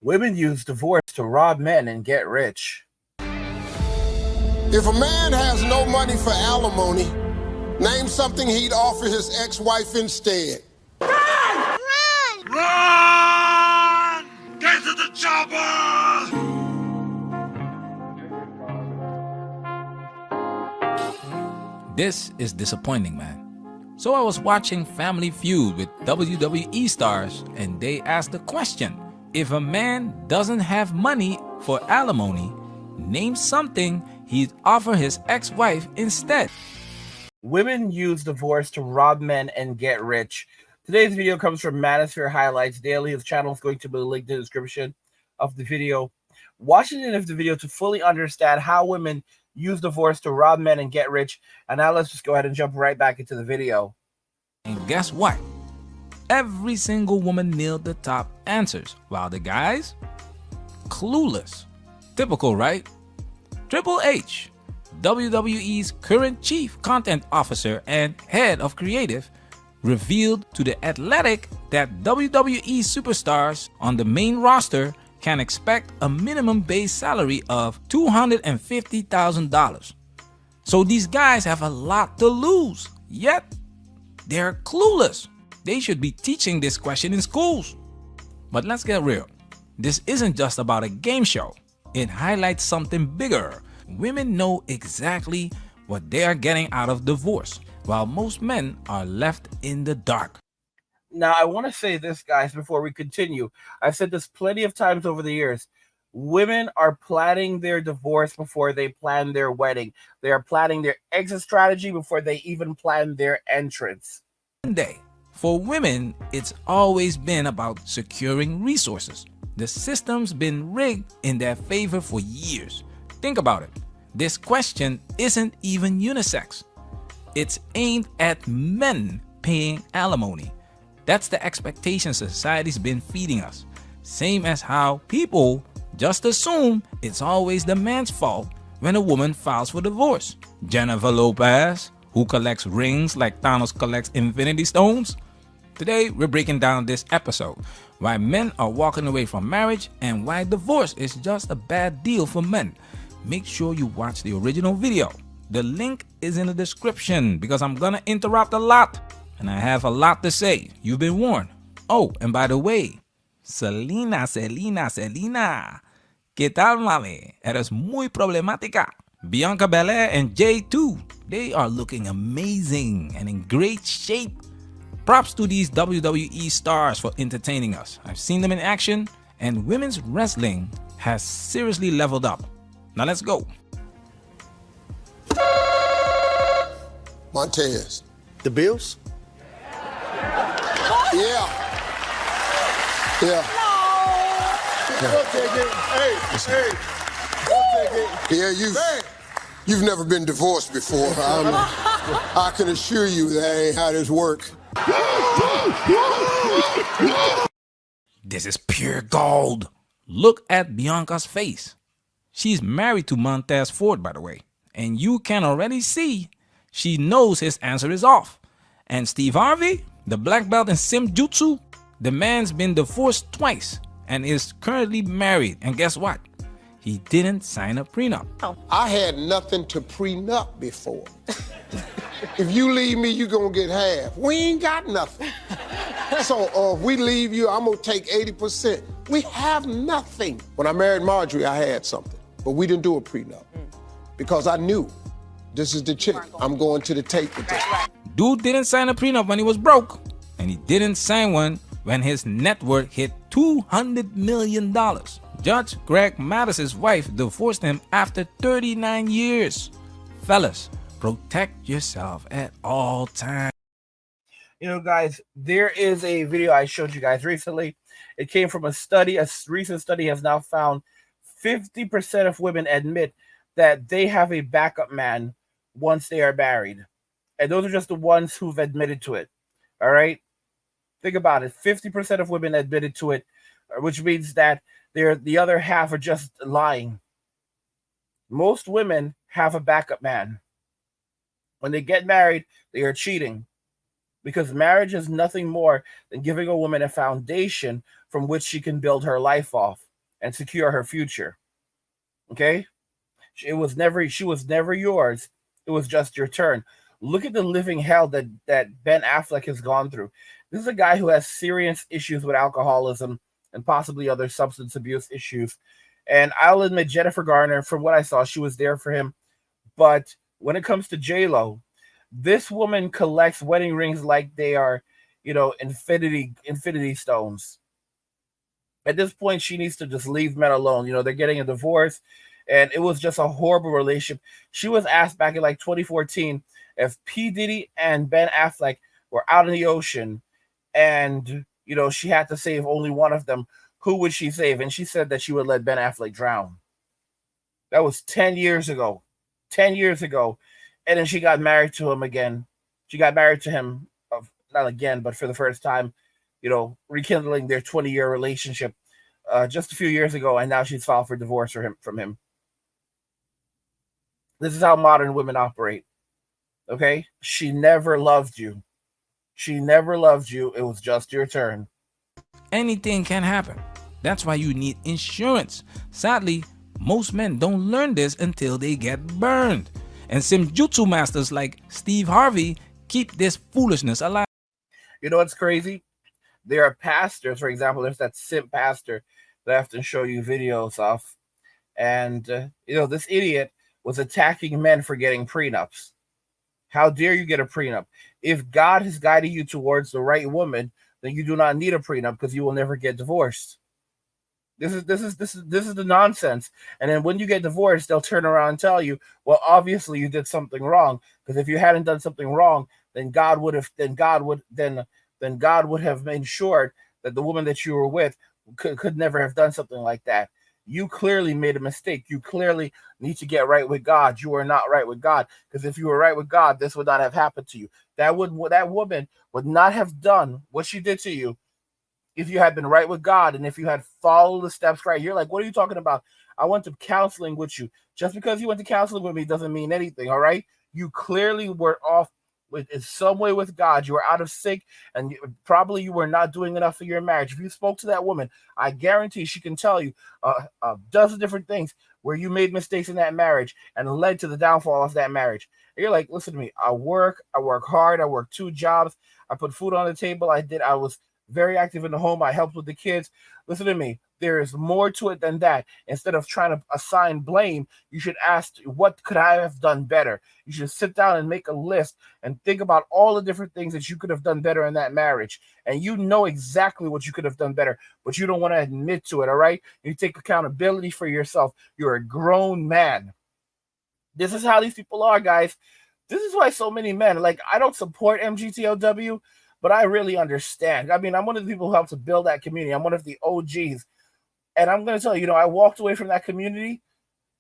Women use divorce to rob men and get rich. If a man has no money for alimony, name something he'd offer his ex-wife instead. Run! Run! Get to the chopper! This is disappointing, man. So I was watching Family Feud with WWE stars, and they asked the question, if a man doesn't have money for alimony, name something he'd offer his ex-wife instead. Women use divorce to rob men and get rich. Today's video comes from Manosphere Highlights Daily. His channel is going to be linked in the description of the video. Watch the end of the video to fully understand how women use divorce to rob men and get rich. And now let's just go ahead and jump right back into the video. And guess what? Every single woman nailed the top answers, while the guys, clueless. Typical, right? Triple H, WWE's current chief content officer and head of creative, revealed to The Athletic that WWE superstars on the main roster can expect a minimum base salary of $250,000. So these guys have a lot to lose, yet they're clueless. They should be teaching this question in schools. But let's get real. This isn't just about a game show. It highlights something bigger. Women know exactly what they are getting out of divorce, while most men are left in the dark. Now, I want to say this, guys, before we continue. I've said this plenty of times over the years. Women are planning their divorce before they plan their wedding. They are planning their exit strategy before they even plan their entrance. One day, for women, it's always been about securing resources. The system's been rigged in their favor for years. Think about it. This question isn't even unisex. It's aimed at men paying alimony. That's the expectation society's been feeding us. Same as how people just assume it's always the man's fault when a woman files for divorce. Jennifer Lopez, who collects rings like Thanos collects infinity stones. Today, we're breaking down this episode, why men are walking away from marriage and why divorce is just a bad deal for men. Make sure you watch the original video. The link is in the description because I'm gonna interrupt a lot and I have a lot to say. You've been warned. Oh, and by the way, Selena, ¿qué tal, mami? Eres muy problemática. Bianca Belair and Jay too. They are looking amazing and in great shape. Props to these WWE stars for entertaining us. I've seen them in action, and women's wrestling has seriously leveled up. Now let's go. Montez. The Bills? Yeah. We'll take it. Hey. We'll take it. Yeah, you've never been divorced before. I can assure you that ain't how this works. This is pure gold. Look at Bianca's face. She's married to Montez Ford, by the way. And you can already see she knows his answer is off. And Steve Harvey, the black belt in Simjutsu, the man's been divorced twice and is currently married. And guess what? He didn't sign a prenup. I had nothing to prenup before. If you leave me, you gonna get half. We ain't got nothing. So if we leave you, I'm gonna take 80%. We have nothing. When I married Marjorie, I had something, but we didn't do a prenup because I knew this is the chick I'm going to the tape with. Dude didn't sign a prenup when he was broke, and he didn't sign one when his net worth hit $200 million. Judge Greg Mattis's wife divorced him after 39 years. Fellas, protect yourself at all times. You know, guys, there is a video I showed you guys recently. It came from a study. A recent study has now found 50% of women admit that they have a backup man once they are married. And those are just the ones who've admitted to it. All right? Think about it. 50% of women admitted to it, which means that the other half are just lying. Most women have a backup man. When they get married, they are cheating. Because marriage is nothing more than giving a woman a foundation from which she can build her life off. and secure her future. Okay? She was never yours. It was just your turn. Look at the living hell that Ben Affleck has gone through. This is a guy who has serious issues with alcoholism and possibly other substance abuse issues. And I'll admit, Jennifer Garner, from what I saw, she was there for him. But when it comes to J Lo, this woman collects wedding rings like they are, infinity stones. At this point, she needs to just leave men alone. They're getting a divorce, and it was just a horrible relationship. She was asked back in like 2014 if P. Diddy and Ben Affleck were out in the ocean and, she had to save only one of them, who would she save? And she said that she would let Ben Affleck drown. That was 10 years ago. 10 years ago. And then she got married to him again. She got married to him, not again, but for the first time, rekindling their 20-year relationship just a few years ago. And now she's filed for divorce from him. This is how modern women operate. Okay? She never loved you. She never loved you. It was just your turn. Anything can happen. That's why you need insurance. Sadly, most men don't learn this until they get burned. And Simjutsu masters like Steve Harvey keep this foolishness alive. You know what's crazy? There are pastors, for example, there's that simp pastor that I have to show you videos of. And, this idiot was attacking men for getting prenups. How dare you get a prenup? If God has guided you towards the right woman, then you do not need a prenup because you will never get divorced. This is the nonsense. And then when you get divorced, they'll turn around and tell you, well, obviously you did something wrong. Because if you hadn't done something wrong, then God would have ensured that the woman that you were with could never have done something like that. You clearly made a mistake. You clearly need to get right with God. You are not right with God. Because if you were right with God, this would not have happened to you. That woman would not have done what she did to you if you had been right with God and if you had followed the steps right. You're like, what are you talking about? I went to counseling with you. Just because you went to counseling with me doesn't mean anything, all right? You clearly were off in some way with God. You were out of sync, and probably you were not doing enough for your marriage. If you spoke to that woman, I guarantee she can tell you a dozen different things where you made mistakes in that marriage and led to the downfall of that marriage. And you're like, listen to me. I work hard. I work 2 jobs. I put food on the table. I was very active in the home. I helped with the kids. Listen to me. There is more to it than that. Instead of trying to assign blame, you should ask, what could I have done better? You should sit down and make a list and think about all the different things that you could have done better in that marriage. And you know exactly what you could have done better, but you don't want to admit to it, all right? You take accountability for yourself. You're a grown man. This is how these people are, guys. This is why so many men, I don't support MGTOW, but I really understand. I mean, I'm one of the people who helped to build that community. I'm one of the OGs. And I'm going to tell you, I walked away from that community,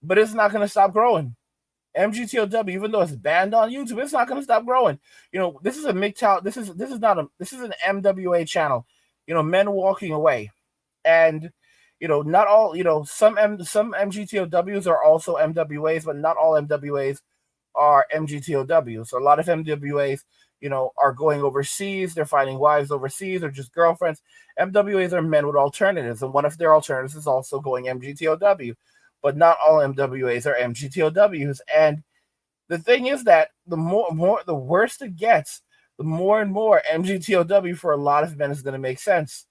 but it's not going to stop growing. MGTOW, even though it's banned on YouTube, it's not going to stop growing. This is a MGTOW. This is an MWA channel. Men walking away, and not all. Some MGTOWs are also MWAs, but not all MWAs are MGTOWs. So a lot of MWAs, are going overseas. They're finding wives overseas or just girlfriends. MWAs are men with alternatives, and one of their alternatives is also going MGTOW. But not all MWAs are MGTOWs. And the thing is that the worse it gets, the more and more MGTOW for a lot of men is going to make sense.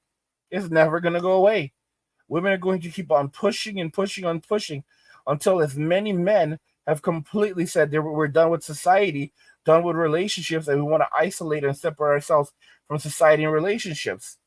It's never going to go away. Women are going to keep on pushing and pushing and pushing until as many men have completely said we're done with society, done with relationships, and we want to isolate and separate ourselves from society and relationships.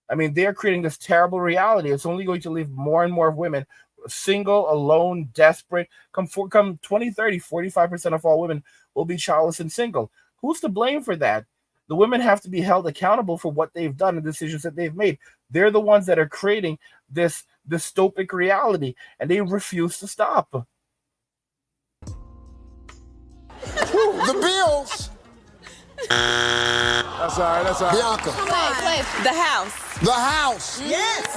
I mean, they're creating this terrible reality. It's only going to leave more and more women single, alone, desperate. Come 2030, 45% of all women will be childless and single. Who's to blame for that? The women have to be held accountable for what they've done and decisions that they've made. They're the ones that are creating this dystopic reality, and they refuse to stop. The bills. That's all right. Bianca. Come on, play. The house. The house. Yes.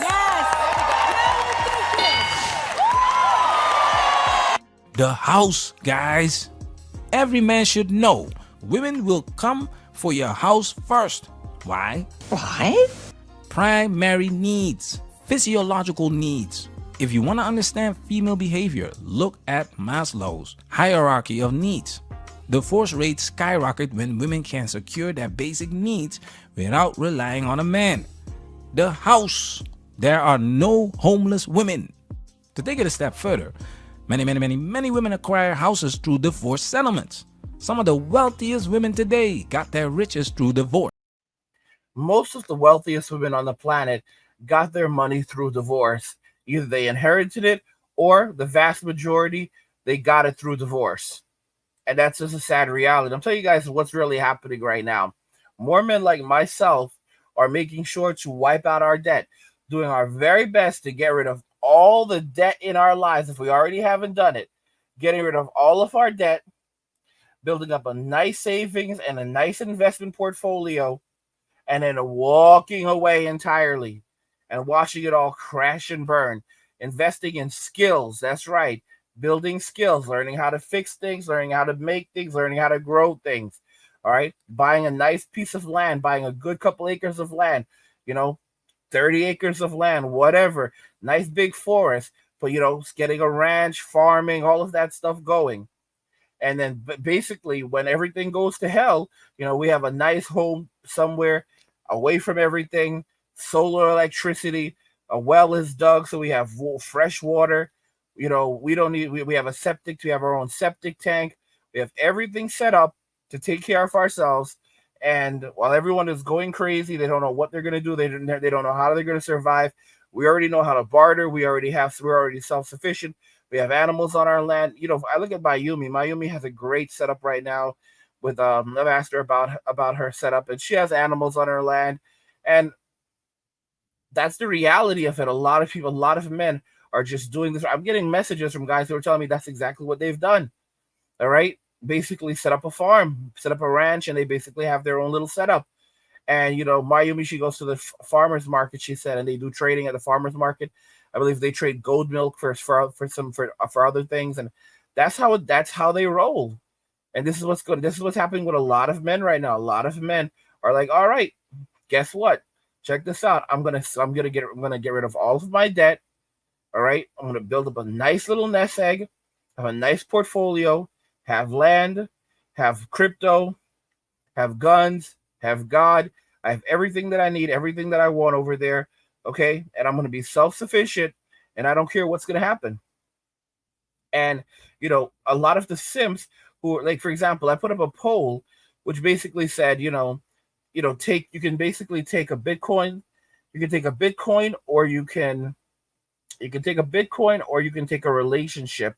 The house, guys. Every man should know women will come for your house first. Why? Why? Primary needs, physiological needs. If you want to understand female behavior, look at Maslow's hierarchy of needs. Divorce rates skyrocket when women can secure their basic needs without relying on a man. The house. There are no homeless women. To take it a step further, many women acquire houses through divorce settlements. Some of the wealthiest women today got their riches through divorce. Most of the wealthiest women on the planet got their money through divorce. Either they inherited it or the vast majority, they got it through divorce. And that's just a sad reality. I'm telling you guys what's really happening right now. More men like myself are making sure to wipe out our debt, doing our very best to get rid of all the debt in our lives if we already haven't done it, getting rid of all of our debt, building up a nice savings and a nice investment portfolio, and then walking away entirely and watching it all crash and burn. Investing in skills, that's right, building skills, learning how to fix things, learning how to make things, learning how to grow things. All right, buying a nice piece of land, buying a good couple acres of land, 30 acres of land, whatever, nice big forest, but getting a ranch, farming, all of that stuff going. And then basically when everything goes to hell, we have a nice home somewhere away from everything, solar electricity, a well is dug so we have fresh water. We don't need, we have a septic, we have our own septic tank, we have everything set up to take care of ourselves. And while everyone is going crazy, they don't know what they're going to do, they don't know how they're going to survive. We already know how to barter. We're already self-sufficient. We have animals on our land. I look at Mayumi. Mayumi has a great setup right now with I've asked her about her setup, and she has animals on her land. And that's the reality of it. A lot of people, a lot of men are just doing this. I'm getting messages from guys who are telling me that's exactly what they've done. All right. Basically set up a farm, set up a ranch, and they basically have their own little setup. And Mayumi, she goes to the farmers market, she said, and they do trading at the farmers market. I believe they trade goat milk for other things, and that's how they roll. And this is what's happening with a lot of men right now. A lot of men are like, all right, guess what? Check this out. I'm gonna get rid of all of my debt. All right, I'm gonna build up a nice little nest egg, have a nice portfolio, have land, have crypto, have guns, have God. I have everything that I need, everything that I want over there. Okay. And I'm going to be self-sufficient and I don't care what's going to happen. And, a lot of the simps who are like, for example, I put up a poll, which basically said, you can basically take a Bitcoin. You can take a Bitcoin or you can take a Bitcoin or you can take a relationship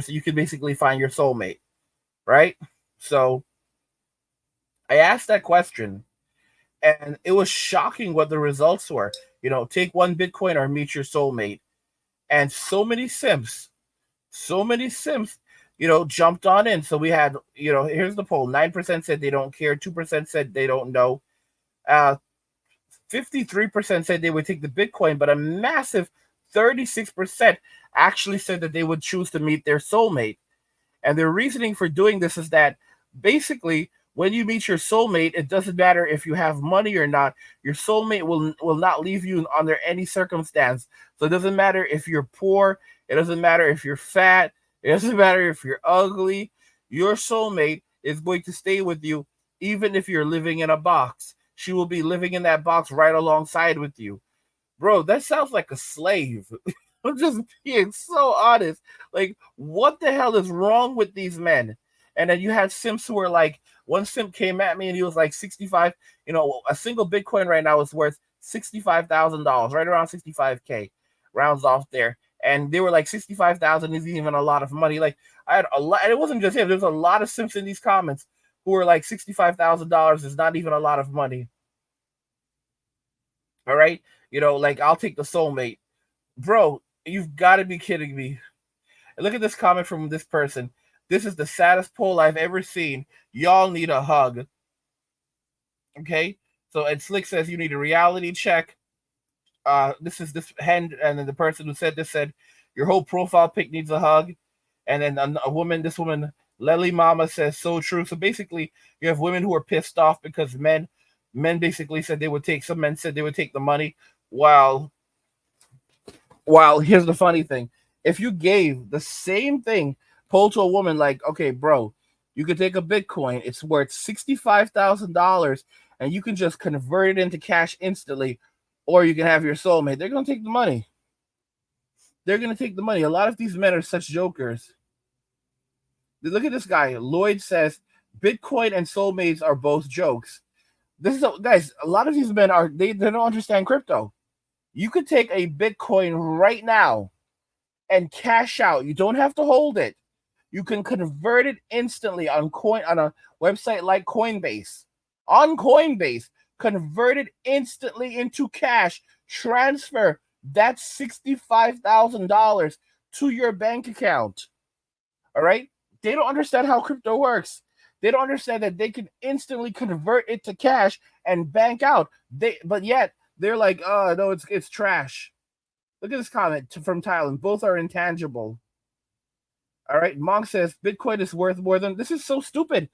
you can basically find your soulmate. Right. So I asked that question, and it was shocking what the results were. Take one Bitcoin or meet your soulmate. And so many simps, jumped on in. So we had, here's the poll. 9% said they don't care. 2% said they don't know. 53% said they would take the Bitcoin, but a massive 36% actually said that they would choose to meet their soulmate. And their reasoning for doing this is that basically, when you meet your soulmate, it doesn't matter if you have money or not. Your soulmate will not leave you under any circumstance. So it doesn't matter if you're poor. It doesn't matter if you're fat. It doesn't matter if you're ugly. Your soulmate is going to stay with you, even if you're living in a box. She will be living in that box right alongside with you. Bro, that sounds like a slave. I'm just being so honest. Like, what the hell is wrong with these men? And then you had simps who were like, one simp came at me and he was like 65, a single Bitcoin right now is worth $65,000, right around 65K, rounds off there. And they were like 65,000 isn't even a lot of money. Like, I had a lot, and it wasn't just him. There's a lot of simps in these comments who were like $65,000 is not even a lot of money. All right. Like, I'll take the soulmate. Bro, you've got to be kidding me. And look at this comment from this person. This is the saddest poll I've ever seen. Y'all need a hug. Okay? So Ed Slick says you need a reality check. This hand, and then the person who said this said your whole profile pic needs a hug. And then this woman, Lely Mama, says so true. So basically, you have women who are pissed off because men basically said some men said they would take the money, while While here's the funny thing: if you gave the same thing poll to a woman, like, okay, bro, you could take a Bitcoin, it's worth $65,000, and you can just convert it into cash instantly, or you can have your soulmate. They're gonna take the money. They're gonna take the money. A lot of these men are such jokers. Look at this guy. Lloyd says Bitcoin and soulmates are both jokes. Guys. A lot of these men they don't understand crypto. You could take a Bitcoin right now and cash out. You don't have to hold it. You can convert it instantly on a website like Coinbase. On Coinbase, convert it instantly into cash. Transfer that $65,000 to your bank account. All right? They don't understand how crypto works. They don't understand that they can instantly convert it to cash and bank out. But yet they're like, oh no, it's trash. Look at this comment from Thailand. Both are intangible. All right. Monk says Bitcoin is worth more than this is so stupid.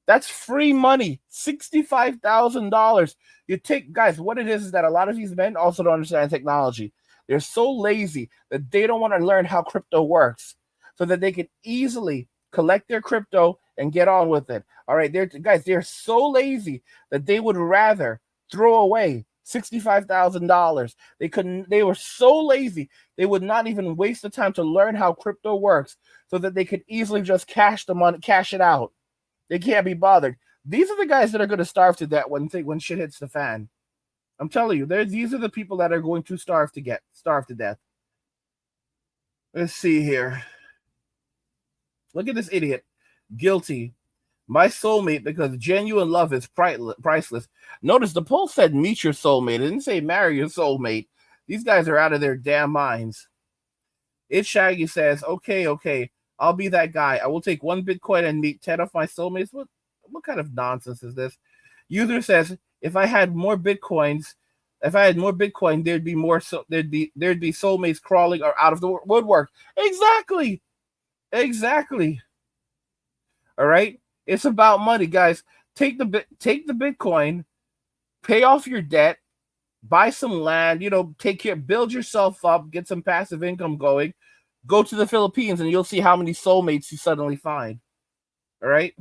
That's free money. $65,000. You take guys, what it is that a lot of these men also don't understand technology. They're so lazy that they don't want to learn how crypto works so that they can easily collect their crypto and get on with it. All right, they're so lazy that they would rather throw away $65,000. They were so lazy they would not even waste the time to learn how crypto works so that they could easily just cash the money, cash it out. They can't be bothered. These are the guys that are going to starve to death when shit hits the fan. I'm telling you, these are the people that are going to starve to death. Let's see here. Look at this idiot. Guilty. My soulmate, because genuine love is priceless. Notice the poll said meet your soulmate. It didn't say marry your soulmate. These guys are out of their damn minds. It's Shaggy says, okay, I'll be that guy. I will take 1 Bitcoin and meet 10 of my soulmates. What kind of nonsense is this? User says, if I had more Bitcoin, there'd be soulmates crawling or out of the woodwork. Exactly. All right. It's about money, guys. Take the Bitcoin, pay off your debt, buy some land, build yourself up, get some passive income going. Go to the Philippines and you'll see how many soulmates you suddenly find. All right?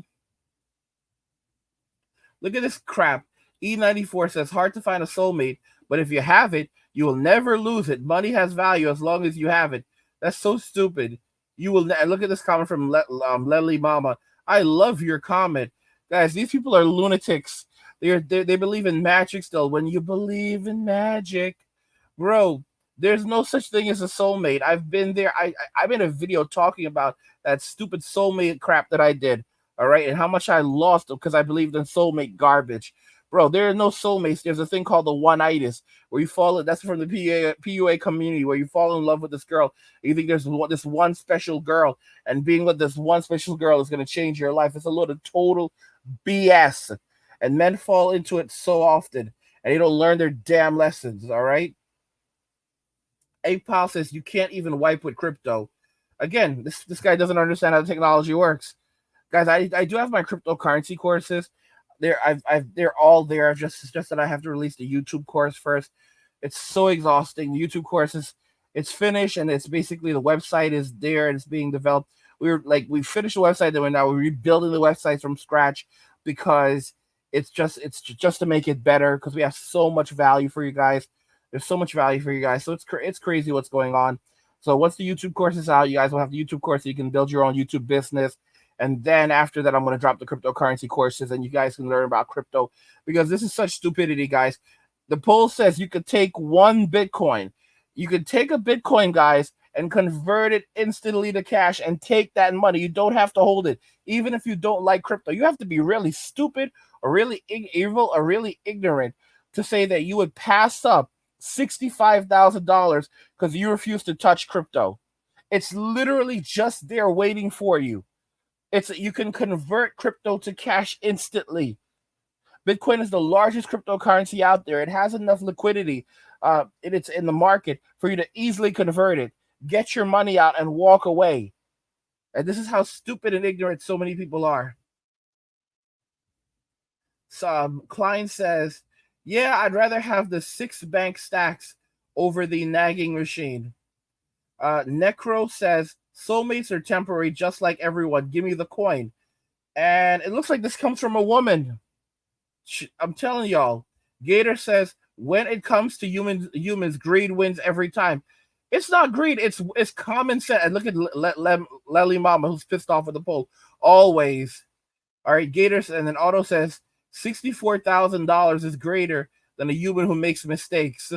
Look at this crap. E94 says hard to find a soulmate, but if you have it, you will never lose it. Money has value as long as you have it. That's so stupid. You will look at this comment from Lely Mama. I love your comment. Guys, these people are lunatics. They believe in magic still. When you believe in magic, bro, there's no such thing as a soulmate. I've been there. I made a video talking about that stupid soulmate crap that I did. All right, and how much I lost because I believed in soulmate garbage. Bro, there are no soulmates. There's a thing called the one-itis where you fall. That's from the PUA community where you fall in love with this girl. You think there's this one special girl, and being with this one special girl is going to change your life. It's a load of total BS, and men fall into it so often, and they don't learn their damn lessons. All right. Apal says you can't even wipe with crypto. Again, this guy doesn't understand how the technology works. Guys, I do have my cryptocurrency courses. They're all there. Just that I have to release the YouTube course first. It's so exhausting. The YouTube course it's finished and it's basically the website is there and it's being developed. We finished the website, then now we're rebuilding the website from scratch because it's just to make it better because we have so much value for you guys. There's so much value for you guys. So it's crazy what's going on. So once the YouTube course is out, you guys will have the YouTube course so you can build your own YouTube business. And then after that, I'm going to drop the cryptocurrency courses and you guys can learn about crypto because this is such stupidity, guys. The poll says you could take 1 Bitcoin. You could take a Bitcoin, guys, and convert it instantly to cash and take that money. You don't have to hold it. Even if you don't like crypto, you have to be really stupid or really evil or really ignorant to say that you would pass up $65,000 because you refuse to touch crypto. It's literally just there waiting for you. You can convert crypto to cash instantly. Bitcoin is the largest cryptocurrency out there. It has enough liquidity. It's in the market for you to easily convert it, get your money out, and walk away. And this is how stupid and ignorant so many people are. Klein says, yeah, I'd rather have the 6 bank stacks over the nagging machine. Necro says, soulmates are temporary, just like everyone. Give me the coin. And it looks like this comes from a woman. I'm telling y'all. Gator says, when it comes to humans, greed wins every time. It's not greed. It's common sense. And look at Lely Mama, who's pissed off with the poll. Always. All right, Gators, and then Otto says $64,000 is greater than a human who makes mistakes.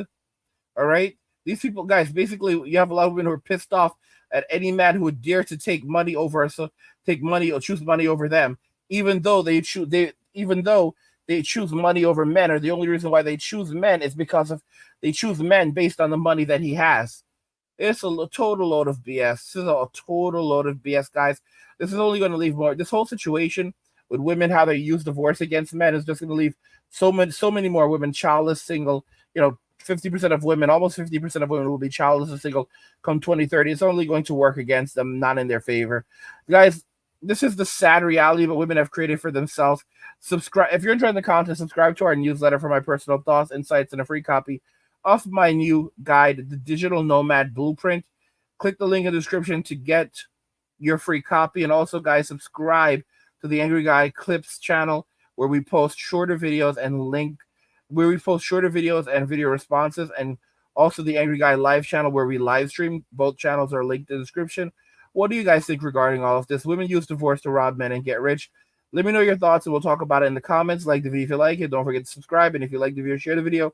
All right, these people, guys, basically, you have a lot of women who are pissed off at any man who would dare to take money over, so take money or choose money over them, even though they choose money over men, or the only reason why they choose men is because of they choose men based on the money that he has. It's a total load of BS. This is a total load of BS, guys. This is only going to leave more. This whole situation with women, how they use divorce against men, is just going to leave so many more women childless, single. 50% of women, almost 50% of women will be childless and single come 2030. It's only going to work against them, not in their favor. Guys, this is the sad reality that women have created for themselves. Subscribe if you're enjoying the content. Subscribe to our newsletter for my personal thoughts, insights, and a free copy of my new guide, The Digital Nomad Blueprint. Click the link in the description to get your free copy. And also, guys, subscribe to the Angry Guy Clips channel, where we post shorter videos and video responses, and also the Angry Guy Live channel, where we live stream. Both channels are linked in the description. What do you guys think regarding all of this? Women use divorce to rob men and get rich. Let me know your thoughts, and we'll talk about it in the comments. Like the video if you like it. Don't forget to subscribe, and if you like the video, share the video.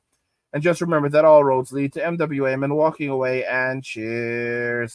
And just remember that all roads lead to MWM and walking away, and cheers.